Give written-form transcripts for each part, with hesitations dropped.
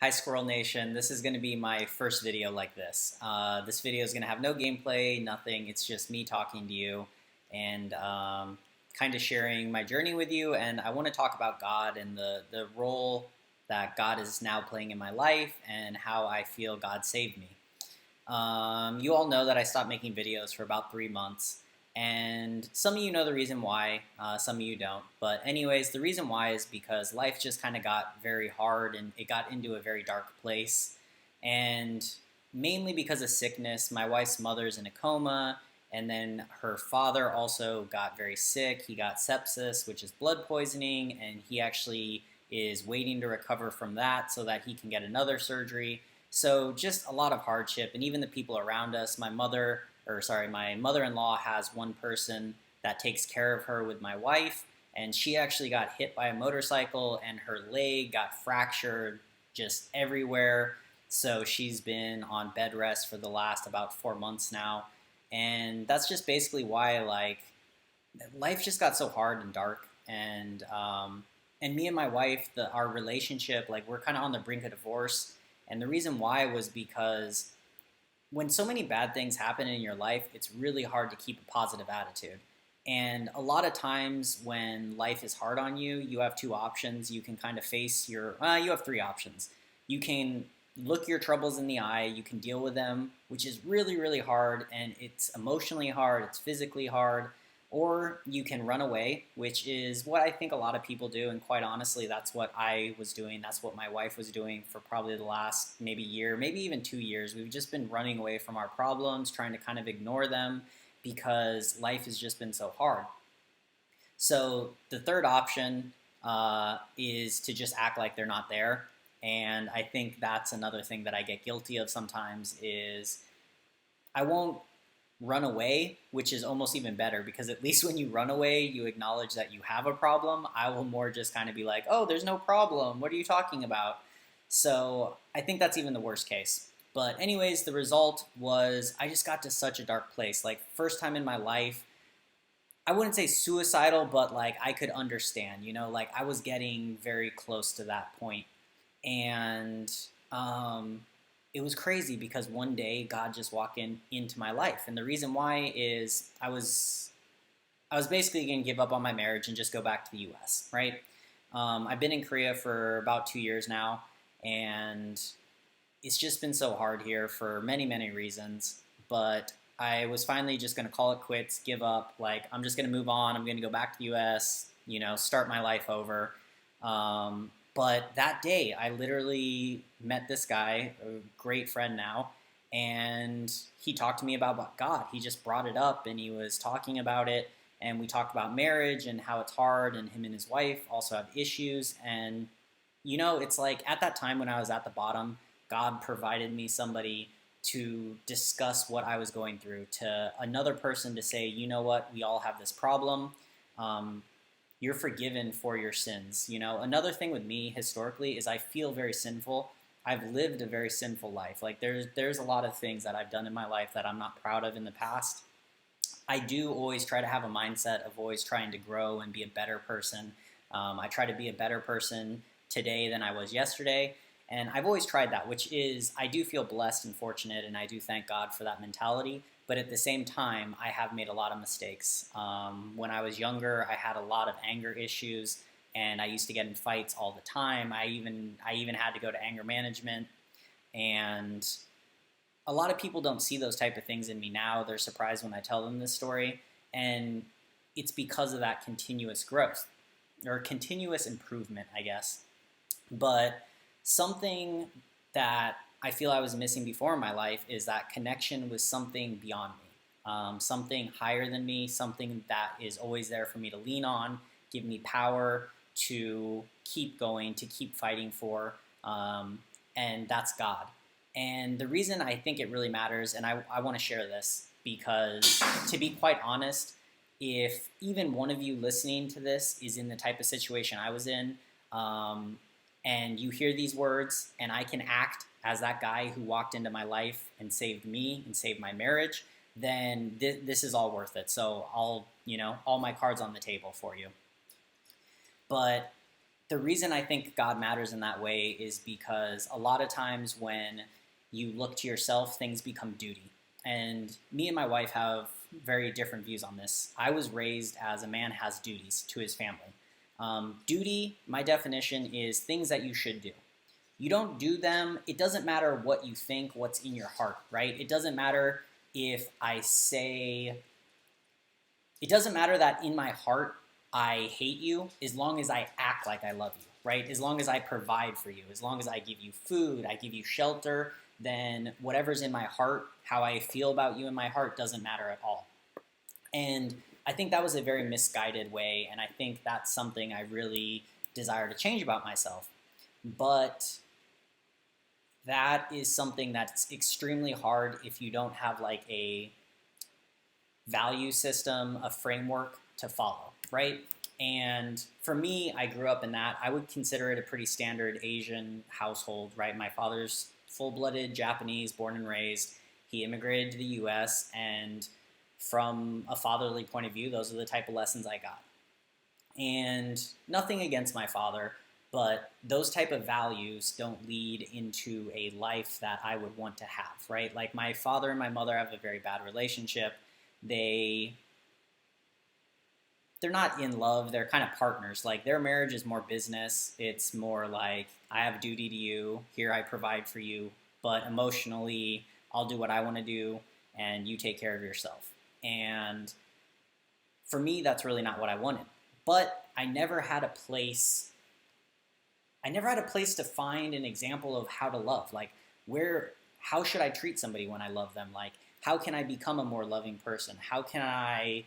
Hi Squirrel Nation, this is going to be my first video like this. This video is going to have no gameplay, nothing. It's just me talking to you and kind of sharing my journey with you. And I want to talk about God and the role that God is now playing in my life and how I feel God saved me. You all know that I stopped making videos for about 3 months. And some of you know the reason why, some of you don't. But anyways, the reason why is because life just kind of got very hard and it got into a very dark place. And mainly because of sickness, my wife's mother's in a coma, and then her father also got very sick. He got sepsis, which is blood poisoning, and he actually is waiting to recover from that so that he can get another surgery. So just a lot of hardship, and even the people around us. My mother-in-law has one person that takes care of her with my wife, and she actually got hit by a motorcycle and her leg got fractured just everywhere. So she's been on bed rest for the last about 4 months now. And that's just basically why life just got so hard and dark. And me and my wife, our relationship, we're kind of on the brink of divorce. And the reason why was because when so many bad things happen in your life, it's really hard to keep a positive attitude. And a lot of times when life is hard on you, you have two options. You can kind of you have three options. You can look your troubles in the eye, you can deal with them, which is really, really hard, and it's emotionally hard, it's physically hard. Or you can run away, which is what I think a lot of people do, and quite honestly, that's what I was doing. That's what my wife was doing for probably the last maybe year, maybe even 2 years. We've just been running away from our problems, trying to kind of ignore them because life has just been so hard. So the third option is to just act like they're not there. And I think that's another thing that I get guilty of sometimes is I won't run away, which is almost even better because at least when you run away, you acknowledge that you have a problem. I will more just kind of be like, oh, there's no problem. What are you talking about? So I think that's even the worst case. But anyways, the result was I just got to such a dark place. Like first time in my life, I wouldn't say suicidal, but like I could understand, like I was getting very close to that point. And it was crazy because one day God just walked into my life, and the reason why is I was basically going to give up on my marriage and just go back to the U.S. Right? I've been in Korea for about 2 years now, and it's just been so hard here for many, many reasons. But I was finally just going to call it quits, give up. Like I'm just going to move on. I'm going to go back to the U.S. Start my life over. But that day, I literally met this guy, a great friend now, and he talked to me about God. He just brought it up, and he was talking about it, and we talked about marriage and how it's hard, and him and his wife also have issues. And, it's like at that time when I was at the bottom, God provided me somebody to discuss what I was going through, to another person to say, you know what, we all have this problem. You're forgiven for your sins. Another thing with me historically is I feel very sinful. I've lived a very sinful life. Like there's a lot of things that I've done in my life that I'm not proud of in the past. I do always try to have a mindset of always trying to grow and be a better person. I try to be a better person today than I was yesterday. And I've always tried that, which is I do feel blessed and fortunate, and I do thank God for that mentality. But at the same time, I have made a lot of mistakes. When I was younger, I had a lot of anger issues, and I used to get in fights all the time. I even had to go to anger management, and a lot of people don't see those type of things in me now. They're surprised when I tell them this story, and it's because of that continuous growth or continuous improvement, I guess. But something that I feel I was missing before in my life is that connection with something beyond me, something higher than me, something that is always there for me to lean on, give me power to keep going, to keep fighting for, and that's God. And the reason I think it really matters, and I want to share this, because to be quite honest, if even one of you listening to this is in the type of situation I was in, and you hear these words, and I can act as that guy who walked into my life and saved me and saved my marriage, then this is all worth it. So all my cards on the table for you. But the reason I think God matters in that way is because a lot of times when you look to yourself, things become duty. And me and my wife have very different views on this. I was raised as a man has duties to his family. Duty, my definition, is things that you should do. You don't do them, it doesn't matter what you think, what's in your heart, right? It doesn't matter if I say, it doesn't matter that in my heart I hate you, as long as I act like I love you, right? As long as I provide for you, as long as I give you food, I give you shelter, then whatever's in my heart, how I feel about you in my heart doesn't matter at all. And I think that was a very misguided way, and I think that's something I really desire to change about myself. But that is something that's extremely hard if you don't have like a value system, a framework to follow, right? And for me, I grew up in that. I would consider it a pretty standard Asian household, right? My father's full-blooded Japanese, born and raised. He immigrated to the US, and from a fatherly point of view, those are the type of lessons I got. And nothing against my father, but those type of values don't lead into a life that I would want to have, right? Like my father and my mother have a very bad relationship. They're not in love, they're kind of partners. Like their marriage is more business. It's more like, I have duty to you, here I provide for you, but emotionally, I'll do what I want to do and you take care of yourself. And for me, that's really not what I wanted. But I never had a place to find an example of how to love. Like how should I treat somebody when I love them? Like, how can I become a more loving person? How can I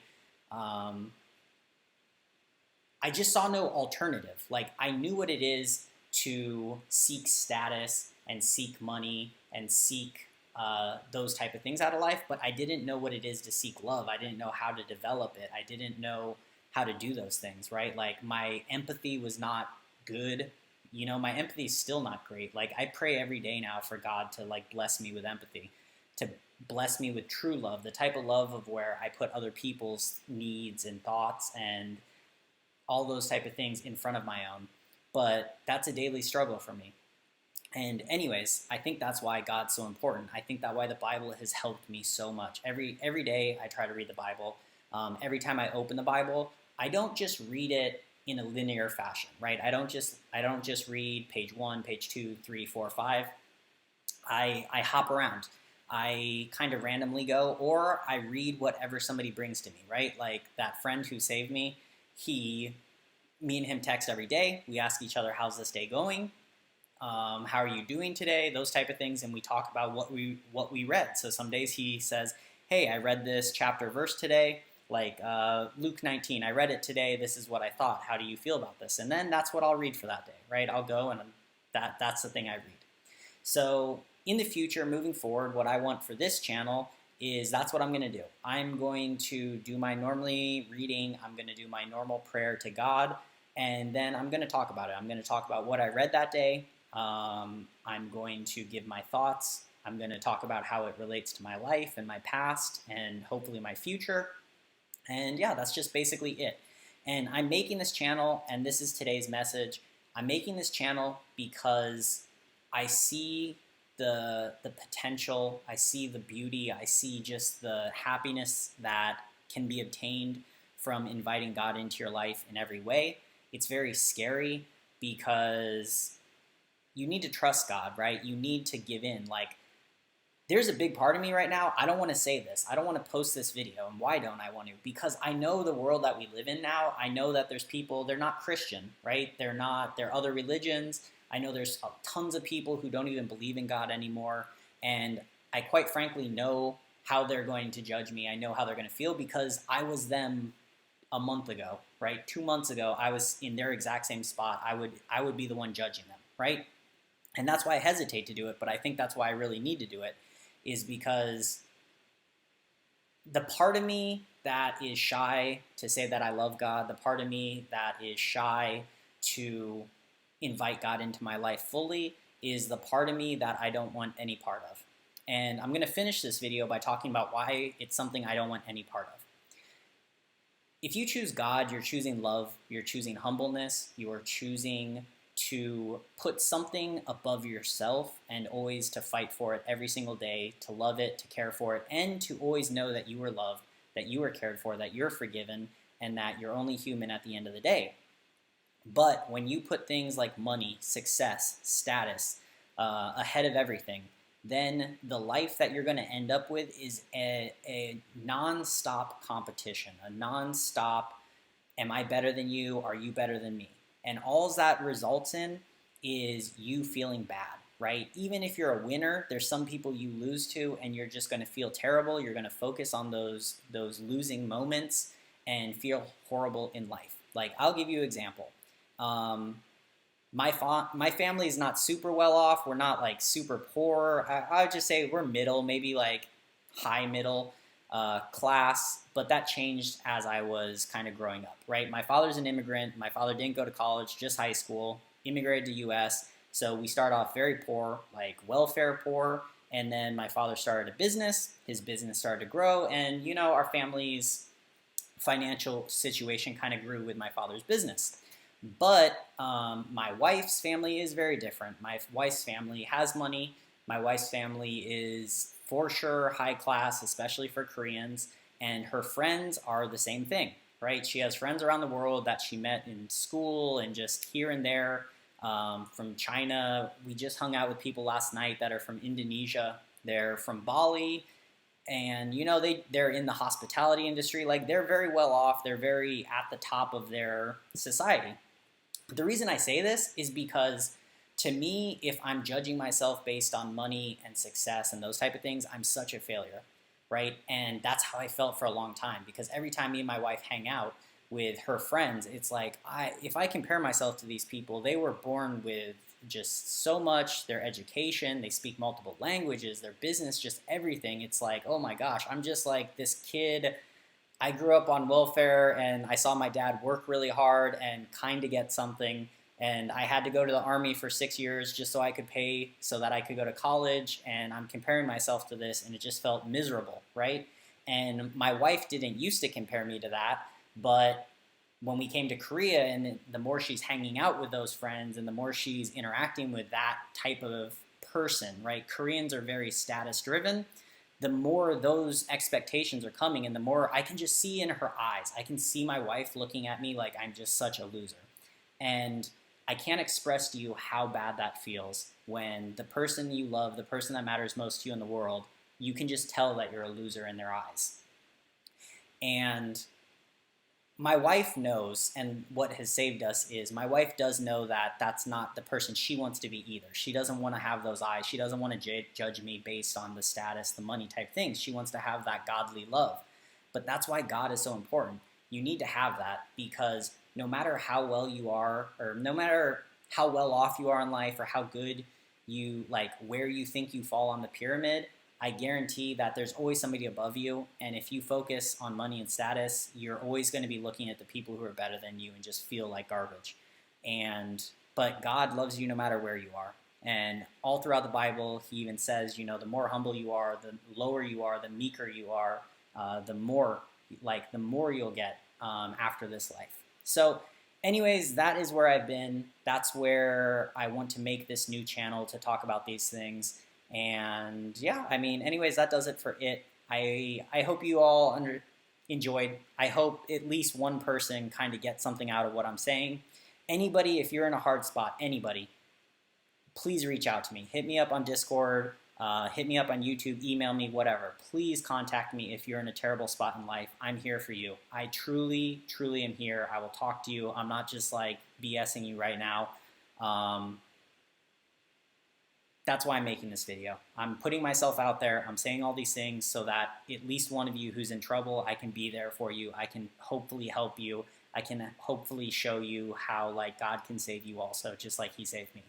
just saw no alternative. Like I knew what it is to seek status and seek money and seek those type of things out of life, but I didn't know what it is to seek love. I didn't know how to develop it. I didn't know how to do those things, right? Like my empathy was not good. You know, my empathy is still not great. Like I pray every day now for God to like bless me with empathy, to bless me with true love, the type of love of where I put other people's needs and thoughts and all those type of things in front of my own. But that's a daily struggle for me. And anyways, I think that's why God's so important. I think that's why the Bible has helped me so much. Every day I try to read the Bible. Every time I open the Bible, I don't just read it in a linear fashion, right? I don't just read page 1, page 2, 3, 4, 5. I hop around. I kind of randomly go, or I read whatever somebody brings to me, right? Like that friend who saved me, me and him text every day. We ask each other, how's this day going? How are you doing today? Those type of things, and we talk about what we read. So some days he says, hey, I read this chapter verse today, like Luke 19. I read it today. This is what I thought. How do you feel about this? And then that's what I'll read for that day, right? I'll go and that's the thing I read. So in the future, moving forward, what I want for this channel is that's what I'm going to do. I'm going to do my normally reading. I'm going to do my normal prayer to God, and then I'm going to talk about it. I'm going to talk about what I read that day. I'm going to give my thoughts. I'm going to talk about how it relates to my life and my past and hopefully my future. And yeah, that's just basically it. And I'm making this channel, and this is today's message. I'm making this channel because I see the potential, I see the beauty, I see just the happiness that can be obtained from inviting God into your life in every way. It's very scary because you need to trust God, right? You need to give in. Like, there's a big part of me right now, I don't want to say this. I don't want to post this video. And why don't I want to? Because I know the world that we live in now. I know that there's people, they're not Christian, right? They're other religions. I know there's tons of people who don't even believe in God anymore. And I quite frankly know how they're going to judge me. I know how they're going to feel because I was them a month ago, right? 2 months ago, I was in their exact same spot. I would be the one judging them, right? And that's why I hesitate to do it, but I think that's why I really need to do it, is because the part of me that is shy to say that I love God, the part of me that is shy to invite God into my life fully, is the part of me that I don't want any part of. And I'm going to finish this video by talking about why it's something I don't want any part of. if you choose God, you're choosing love, you're choosing humbleness, you are choosing to put something above yourself and always to fight for it every single day, to love it, to care for it, and to always know that you are loved, that you are cared for, that you're forgiven, and that you're only human at the end of the day. But when you put things like money, success, status ahead of everything, then the life that you're going to end up with is a non-stop competition, a non-stop, am I better than you? Are you better than me? And all that results in is you feeling bad, right? Even if you're a winner, there's some people you lose to and you're just going to feel terrible. You're going to focus on those losing moments and feel horrible in life. Like, I'll give you an example. My family is not super well off. We're not like super poor. I would just say we're middle, maybe like high middle class, but that changed as I was kind of growing up, right? My father's an immigrant. My father didn't go to college, just high school, immigrated to US. So we start off very poor, like welfare poor. And then my father started a business. His business started to grow. And, you know, our family's financial situation kind of grew with my father's business. But my wife's family is very different. My wife's family has money. My wife's family is for sure high class, especially for Koreans. And her friends are the same thing, right? She has friends around the world that she met in school and just here and there. From China, we just hung out with people last night that are from Indonesia. They're from Bali. And, you know, they're in the hospitality industry. Like, they're very well off. They're very at the top of their society. The reason I say this is because, to me, if I'm judging myself based on money and success and those type of things, I'm such a failure, right? And that's how I felt for a long time, because every time me and my wife hang out with her friends, it's like, if I compare myself to these people, they were born with just so much, their education, they speak multiple languages, their business, just everything. It's like, oh my gosh, I'm just like this kid. I grew up on welfare and I saw my dad work really hard and kind of get something. And I had to go to the Army for 6 years just so I could pay so that I could go to college. And I'm comparing myself to this and it just felt miserable, right? And my wife didn't used to compare me to that. But when we came to Korea, and the more she's hanging out with those friends and the more she's interacting with that type of person, right? Koreans are very status driven. The more those expectations are coming and the more I can just see in her eyes, I can see my wife looking at me like I'm just such a loser. And I can't express to you how bad that feels when the person you love, the person that matters most to you in the world, you can just tell that you're a loser in their eyes. And my wife knows, and what has saved us is my wife does know that that's not the person she wants to be either. She doesn't want to have those eyes. She doesn't want to judge me based on the status, the money type things. She wants to have that godly love. But that's why God is so important. You need to have that, because no matter how well you are, or no matter how well off you are in life, or how good you, like where you think you fall on the pyramid, I guarantee that there's always somebody above you, and if you focus on money and status, you're always going to be looking at the people who are better than you and just feel like garbage. But God loves you no matter where you are. And all throughout the Bible, he even says, you know, the more humble you are, the lower you are, the meeker you are, the more you'll get after this life. So anyways, that is where I've been. That's where I want to make this new channel, to talk about these things. And yeah, I mean, anyways, that does it for it. I hope you all enjoyed. I hope at least one person kind of gets something out of what I'm saying. Anybody, if you're in a hard spot, anybody, please reach out to me. Hit me up on Discord, hit me up on YouTube, email me, whatever. Please contact me if you're in a terrible spot in life. I'm here for you. I truly, truly am here. I will talk to you. I'm not just like BSing you right now. That's why I'm making this video. I'm putting myself out there. I'm saying all these things so that at least one of you who's in trouble, I can be there for you. I can hopefully help you. I can hopefully show you how like God can save you also, just like he saved me.